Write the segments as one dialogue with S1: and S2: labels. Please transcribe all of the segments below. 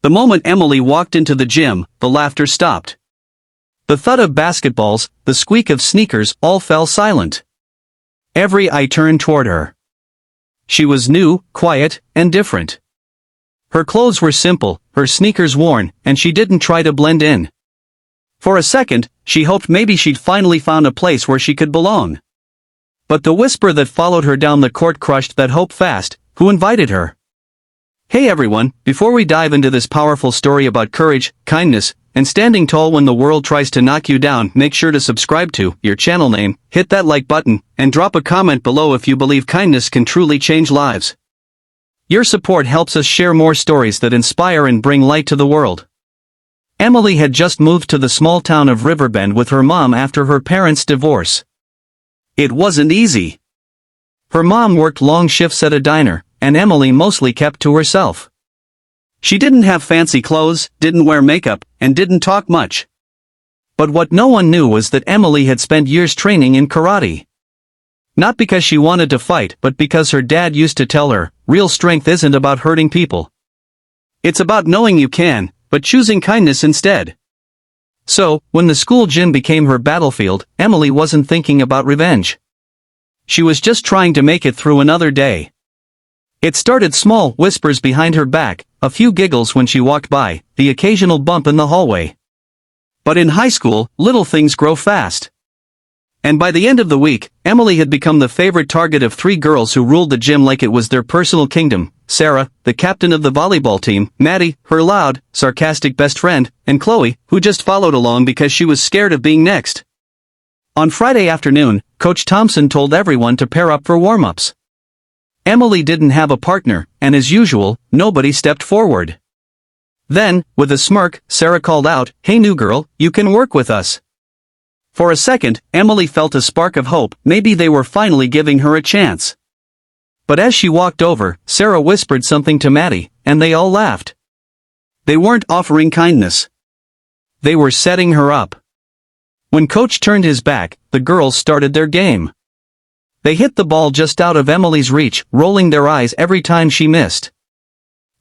S1: The moment Emily walked into the gym, the laughter stopped. The thud of basketballs, the squeak of sneakers, all fell silent. Every eye turned toward her. She was new, quiet, and different. Her clothes were simple, her sneakers worn, and she didn't try to blend in. For a second, she hoped maybe she'd finally found a place where she could belong. But the whisper that followed her down the court crushed that hope fast. Who invited her? Hey everyone, before we dive into this powerful story about courage, kindness, and standing tall when the world tries to knock you down, make sure to subscribe to your channel name, hit that like button, and drop a comment below if you believe kindness can truly change lives. Your support helps us share more stories that inspire and bring light to the world. Emily had just moved to the small town of Riverbend with her mom after her parents' divorce. It wasn't easy. Her mom worked long shifts at a diner, and Emily mostly kept to herself. She didn't have fancy clothes, didn't wear makeup, and didn't talk much. But what no one knew was that Emily had spent years training in karate. Not because she wanted to fight, but because her dad used to tell her, real strength isn't about hurting people. It's about knowing you can, but choosing kindness instead. So, when the school gym became her battlefield, Emily wasn't thinking about revenge. She was just trying to make it through another day. It started small, whispers behind her back, a few giggles when she walked by, the occasional bump in the hallway. But in high school, little things grow fast. And by the end of the week, Emily had become the favorite target of 3 girls who ruled the gym like it was their personal kingdom: Sarah, the captain of the volleyball team, Maddie, her loud, sarcastic best friend, and Chloe, who just followed along because she was scared of being next. On Friday afternoon, Coach Thompson told everyone to pair up for warm-ups. Emily didn't have a partner, and as usual, nobody stepped forward. Then, with a smirk, Sarah called out, "Hey new girl, you can work with us." For a second, Emily felt a spark of hope, maybe they were finally giving her a chance. But as she walked over, Sarah whispered something to Maddie, and they all laughed. They weren't offering kindness. They were setting her up. When Coach turned his back, the girls started their game. They hit the ball just out of Emily's reach, rolling their eyes every time she missed.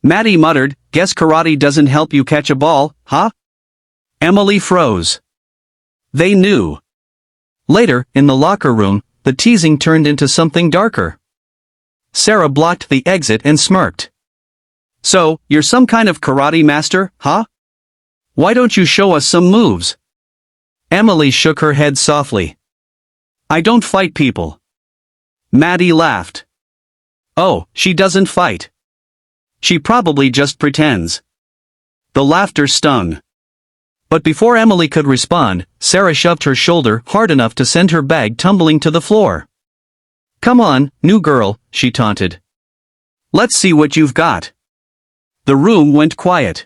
S1: Maddie muttered, "Guess karate doesn't help you catch a ball, huh?" Emily froze. They knew. Later, in the locker room, the teasing turned into something darker. Sarah blocked the exit and smirked. "So, you're some kind of karate master, huh? Why don't you show us some moves?" Emily shook her head softly. "I don't fight people." Maddie laughed. "Oh, she doesn't fight. She probably just pretends." The laughter stung. But before Emily could respond, Sarah shoved her shoulder hard enough to send her bag tumbling to the floor. "Come on, new girl," she taunted. "Let's see what you've got." The room went quiet.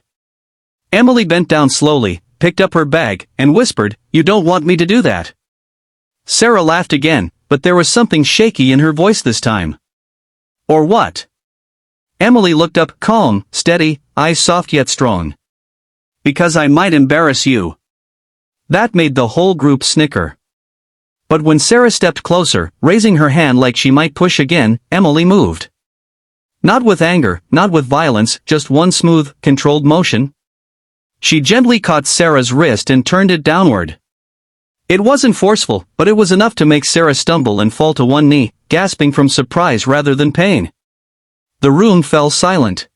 S1: Emily bent down slowly, picked up her bag, and whispered, "You don't want me to do that." Sarah laughed again, but there was something shaky in her voice this time. "Or what?" Emily looked up, calm, steady, eyes soft yet strong. "Because I might embarrass you." That made the whole group snicker. But when Sarah stepped closer, raising her hand like she might push again, Emily moved. Not with anger, not with violence, just one smooth, controlled motion. She gently caught Sarah's wrist and turned it downward. It wasn't forceful, but it was enough to make Sarah stumble and fall to one knee, gasping from surprise rather than pain. The room fell silent.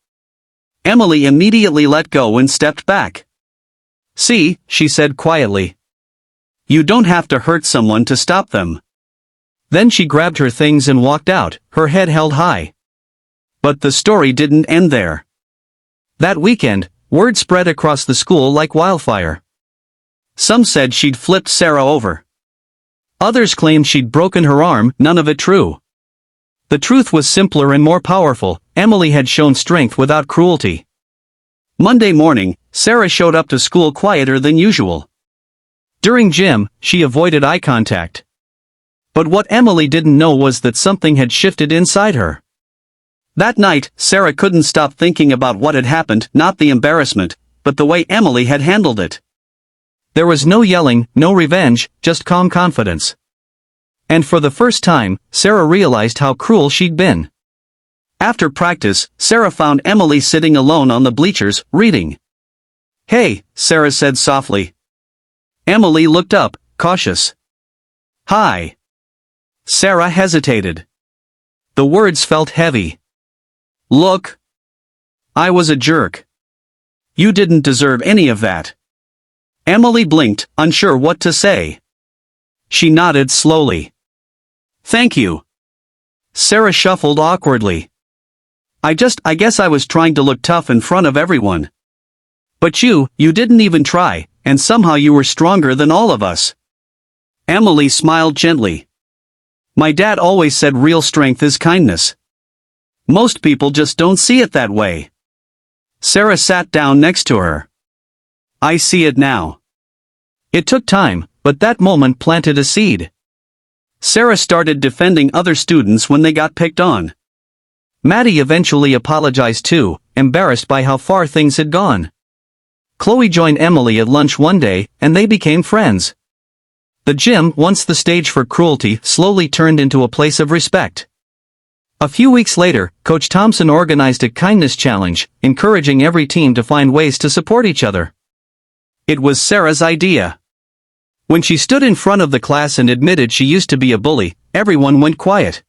S1: Emily immediately let go and stepped back. "See," she said quietly. "You don't have to hurt someone to stop them." Then she grabbed her things and walked out, her head held high. But the story didn't end there. That weekend, word spread across the school like wildfire. Some said she'd flipped Sarah over. Others claimed she'd broken her arm, none of it true. The truth was simpler and more powerful: Emily had shown strength without cruelty. Monday morning, Sarah showed up to school quieter than usual. During gym, she avoided eye contact. But what Emily didn't know was that something had shifted inside her. That night, Sarah couldn't stop thinking about what had happened, not the embarrassment, but the way Emily had handled it. There was no yelling, no revenge, just calm confidence. And for the first time, Sarah realized how cruel she'd been. After practice, Sarah found Emily sitting alone on the bleachers, reading. "Hey," Sarah said softly. Emily looked up, cautious. "Hi." Sarah hesitated. The words felt heavy. "Look. I was a jerk. You didn't deserve any of that." Emily blinked, unsure what to say. She nodded slowly. "Thank you." Sarah shuffled awkwardly. I guess I was trying to look tough in front of everyone. But you didn't even try, and somehow you were stronger than all of us." Emily smiled gently. "My dad always said real strength is kindness. Most people just don't see it that way." Sarah sat down next to her. "I see it now." It took time, but that moment planted a seed. Sarah started defending other students when they got picked on. Maddie eventually apologized too, embarrassed by how far things had gone. Chloe joined Emily at lunch one day, and they became friends. The gym, once the stage for cruelty, slowly turned into a place of respect. A few weeks later, Coach Thompson organized a kindness challenge, encouraging every team to find ways to support each other. It was Sarah's idea. When she stood in front of the class and admitted she used to be a bully, everyone went quiet.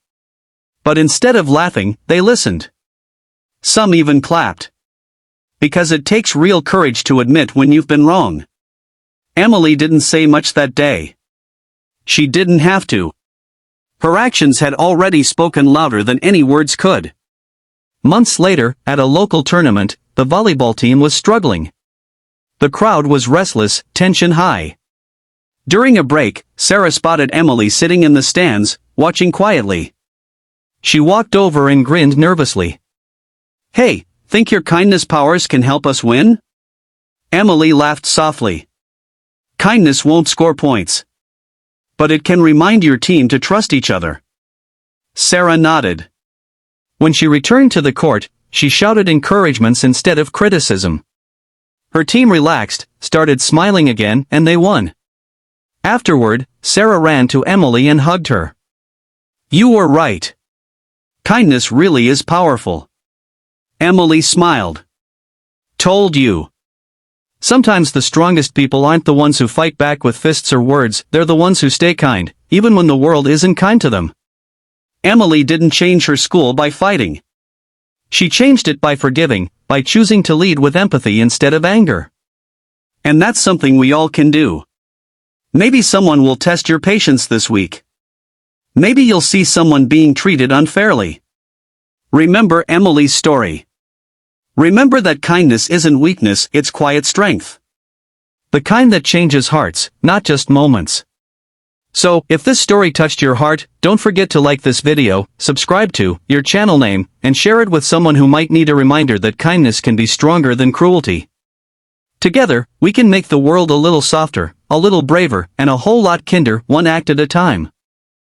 S1: But instead of laughing, they listened. Some even clapped. Because it takes real courage to admit when you've been wrong. Emily didn't say much that day. She didn't have to. Her actions had already spoken louder than any words could. Months later, at a local tournament, the volleyball team was struggling. The crowd was restless, tension high. During a break, Sarah spotted Emily sitting in the stands, watching quietly. She walked over and grinned nervously. "Hey, think your kindness powers can help us win?" Emily laughed softly. "Kindness won't score points. But it can remind your team to trust each other." Sarah nodded. When she returned to the court, she shouted encouragements instead of criticism. Her team relaxed, started smiling again, and they won. Afterward, Sarah ran to Emily and hugged her. "You were right. Kindness really is powerful." Emily smiled. "Told you." Sometimes the strongest people aren't the ones who fight back with fists or words, they're the ones who stay kind, even when the world isn't kind to them. Emily didn't change her school by fighting. She changed it by forgiving, by choosing to lead with empathy instead of anger. And that's something we all can do. Maybe someone will test your patience this week. Maybe you'll see someone being treated unfairly. Remember Emily's story. Remember that kindness isn't weakness, it's quiet strength. The kind that changes hearts, not just moments. So, if this story touched your heart, don't forget to like this video, subscribe to your channel name, and share it with someone who might need a reminder that kindness can be stronger than cruelty. Together, we can make the world a little softer, a little braver, and a whole lot kinder, one act at a time.